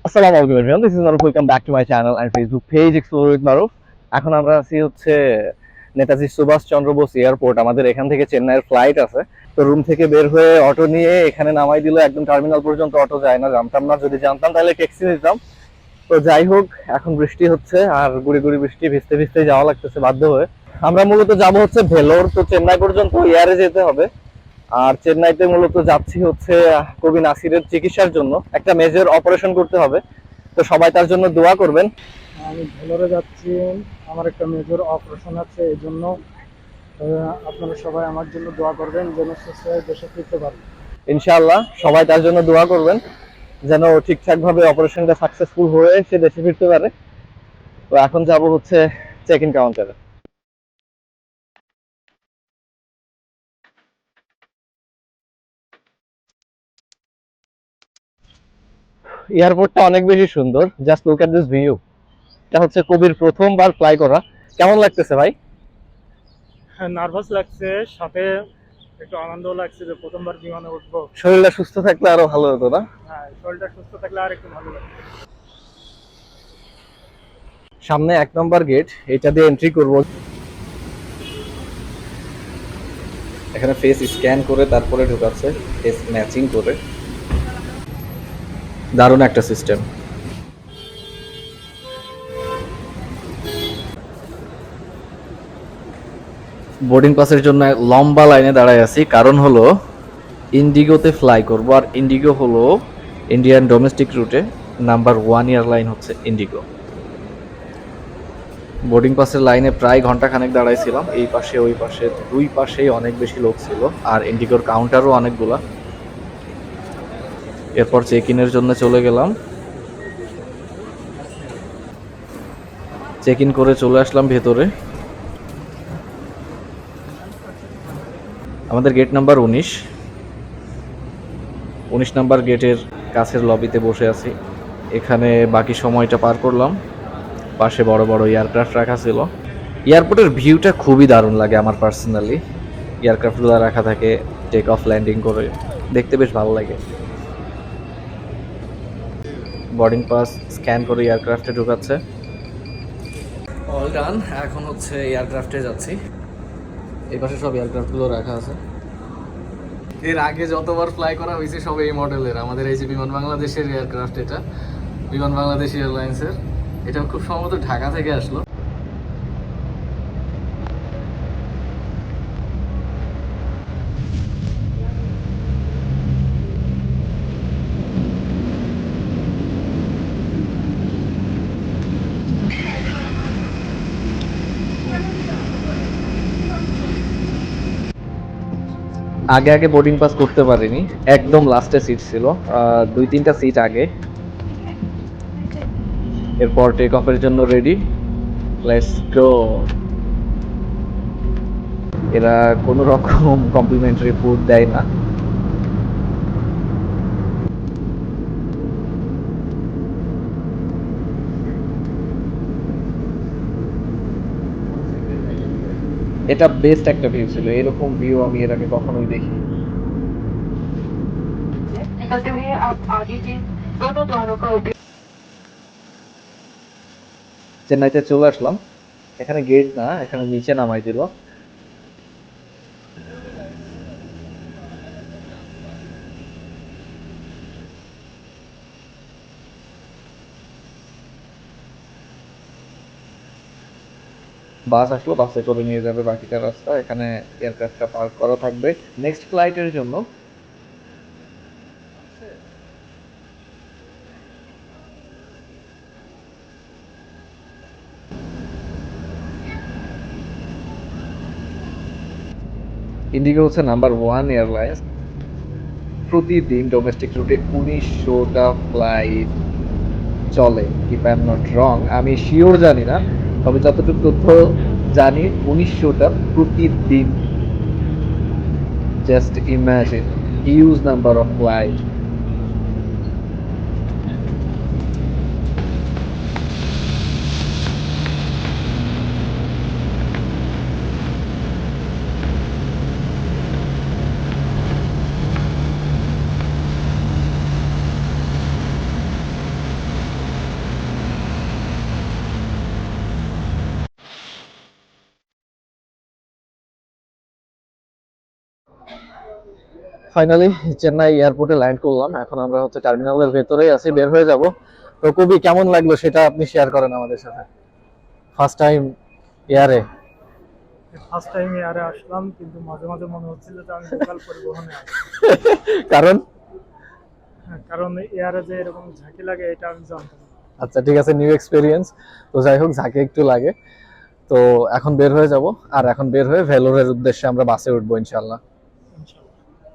আসসালামু আলাইকুম everyone, this is Maruf. Welcome back to my channel and Facebook page explore with Maruf. এখন আমরা আছি হচ্ছে নেতাজি সুভাষ চন্দ্র বোস এয়ারপোর্ট। আমাদের এখান থেকে চেন্নাইয়ের ফ্লাইট আছে। তো রুম থেকে বের হয়ে অটো নিয়ে এখানে নামাই দিল। একদম টার্মিনাল পর্যন্ত অটো যায় না, জানতাম না। যদি জানতাম তাহলে ট্যাক্সি নিতাম। তো যাই হোক, এখন বৃষ্টি হচ্ছে আর গুড়ি গুড়ি বৃষ্টি, ভিজতে ভিজতে যাওয়া লাগতেছে বাধ্য হয়ে। আমরা মূলত যাব হচ্ছে ভেলোর। তো চেন্নাই পর্যন্ত এয়ারে যেতে হবে। আর চেন্নাইতে মূলত যাচ্ছি হচ্ছে কবি নাসিরের চিকিৎসার জন্য। একটা মেজর অপারেশন করতে হবে। তো সবাই তার জন্য দোয়া করবেন। আমি ভেলোরে যাচ্ছি। আমার একটা মেজর অপারেশন আছে, এই জন্য আপনারা সবাই আমার জন্য দোয়া করবেন যেন সুস্থ হয়ে দেশে ফিরতে পারি। ইনশাআল্লাহ সবাই তার জন্য দোয়া করবেন যেন ঠিকঠাক ভাবে অপারেশনটা সাকসেসফুল হয়ে সে দেশে ফিরতে পারে। তো এখন যাব হচ্ছে চেক ইন কাউন্টারে। এয়ারপোর্টটা অনেক বেশি সুন্দর। Just look at this view. এটা হচ্ছে কবির প্রথমবার ফ্লাই করা। কেমন লাগতেছে ভাই? হ্যাঁ, নার্ভাস লাগছে, সাথে একটু আনন্দও লাগছে যে প্রথমবার বিমানে উঠবো। শরীরটা সুস্থ থাকলে আরো ভালো হতো না? হ্যাঁ, শরীরটা সুস্থ থাকলে আর একটু ভালো লাগবে। সামনে 1 নম্বর গেট, এটা দিয়ে এন্ট্রি করব। এখানে ফেস স্ক্যান করে তারপরে ঢোকাচ্ছে, ফেস ম্যাচিং করে। দারুণ একটা সিস্টেম। বোর্ডিং পাসের জন্য লম্বা লাইনে দাঁড়ায় আছি, কারণ হলো ইন্ডিগোতে ফ্লাই করব। আর ইন্ডিগো হলো ইন্ডিয়ান ডোমেস্টিক রুটে নাম্বার 1 এয়ারলাইন হচ্ছে ইন্ডিগো। বোর্ডিং পাসের লাইনে প্রায় ঘন্টাখানেক দাঁড়াইছিলাম। এই পাশে ওই পাশে দুই পাশেই অনেক বেশি লোক ছিল। আর ইন্ডিগোর কাউন্টারও অনেকগুলা। এরপর চেক ইনের জন্য চলে গেলাম। চেক ইন করে চলে আসলাম ভেতরে। আমাদের গেট নাম্বার 19। 19 নম্বর গেটের কাছের লবিতে বসে আছি। এখানে বাকি সময়টা পার করলাম। পাশে বড় বড় এয়ারক্রাফট রাখা ছিল। এয়ারপোর্টের ভিউটা খুবই দারুণ লাগে আমার পার্সোনালি। এয়ারক্রাফটগুলো রাখা থাকে টেক অফ ল্যান্ডিং করে, দেখতে বেশ ভালো লাগে। বোর্ডিং পাস স্ক্যান করে এয়ারক্রাফটে ঢুকাচ্ছে। All done. এখন হচ্ছে এয়ারক্রাফটে যাচ্ছি। এই পাশে সব এয়ারক্রাফটগুলো রাখা আছে। এর আগে যতবার ফ্লাই করা হয়েছে সব এই মডেলের। আমাদের এই যে বিমান বাংলাদেশের এয়ারক্রাফট, এটা বিমান বাংলাদেশ এয়ারলাইন্সের। এটা খুব সম্ভবত ঢাকা থেকে আসলো। আগে আগে বোর্ডিং পাস করতে পারিনি, একদম লাস্টে সিট ছিল। 2-3টা সিট আগে। এরপর টেক অফের জন্য রেডি। Let's go. এরা কোনো রকম কমপ্লিমেন্টারি ফুড দেয় না। এটা বেস্ট একটা ভিউ ছিল। এরকম ভিউ আমি এর আগে কখনোই দেখি। निकलते हुए आप आगे के दोनों द्वारों का उपयोग। চেন্নাইতে চলে আসলাম। এখানে গেট না, এখানে নিচে নামাই দিল। বাস আসলো, বাসে করে নিয়ে যাবে বাকিটা রাস্তা। এখানে এয়ারক্রাফটটা পার্ক করা থাকবে নেক্সট ফ্লাইটের জন্য। ইন্ডিগো হচ্ছে নাম্বার 1 এয়ারলাইন্স। প্রতিদিন ডোমেস্টিক রুটে 1900টা ফ্লাইট চলে, if I am not wrong. আমি শিওর জানি না, তবে যতটুকু তথ্য জানি 1900টা প্রতিদিন। Just imagine, huge number of flight. Finally Chennai এয়ারপোর্টে ল্যান্ড করলাম, এখন আমরা হচ্ছে টার্মিনালের ভেতরেই আছি, বের হয়ে যাব। তো কবি কেমন লাগলো সেটা আপনি শেয়ার করেন আমাদের সাথে। ফার্স্ট টাইম এয়ারে। ফার্স্ট টাইম এয়ারে আসলাম, কিন্তু মাঝে মাঝে মনে হচ্ছিল যে আমি লোকাল পরিবহনে আছি। কারণ হ্যাঁ, কারণ এয়ারে যে এরকম ঝাঁকি লাগে এটা আমি জানতাম না। আচ্ছা ঠিক আছে, নিউ এক্সপেরিয়েন্স। তো যাই হোক, ঝাঁকে একটু লাগে। তো এখন বের হয়ে যাব, আর এখন বের হয়ে ভেলোরের উদ্দেশ্যে আমরা বাসে উঠবো ইনশাল্লাহ।